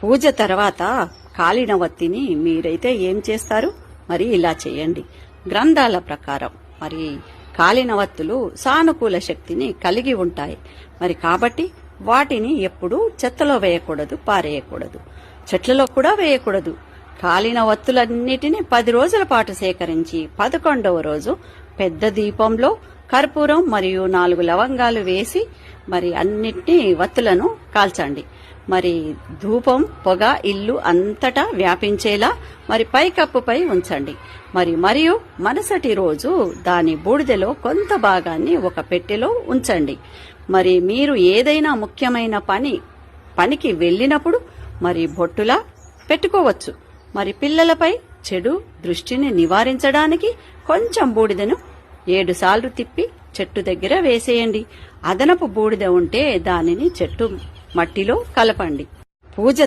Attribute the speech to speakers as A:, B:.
A: పూజ తర్వాత కాలిన వత్తిని మీరైతే ఏం చేస్తారు? మరి ఇలా చేయండి. గ్రంథాల ప్రకారం మరి కాలిన వత్తులు సానుకూల శక్తిని కలిగి ఉంటాయి. మరి కాబట్టి వాటిని ఎప్పుడూ చెత్తలో వేయకూడదు, పారేయకూడదు, చెట్లలో కూడా వేయకూడదు. కాలిన వత్తులన్నిటినీ 10 రోజుల పాటు సేకరించి 11వ రోజు పెద్ద దీపంలో కర్పూరం మరియు 4 లవంగాలు వేసి మరి అన్నిటినీ వత్తులను కాల్చండి. మరి ధూపం పొగ ఇల్లు అంతటా వ్యాపించేలా మరి పైకప్పుపై ఉంచండి. మరియు మరుసటి రోజు దాని బూడిదలో కొంత భాగాన్ని ఒక పెట్టెలో ఉంచండి. మరి మీరు ఏదైనా ముఖ్యమైన పనికి వెళ్ళినప్పుడు మరి బొట్టులా పెట్టుకోవచ్చు. మరి పిల్లలపై చెడు దృష్టిని నివారించడానికి కొంచెం బూడిదను 7 సార్లు తిప్పి చెట్టు దగ్గర వేసేయండి. అదనపు బూడిద ఉంటే దానిని చెట్టు మట్టిలో కలపండి. పూజ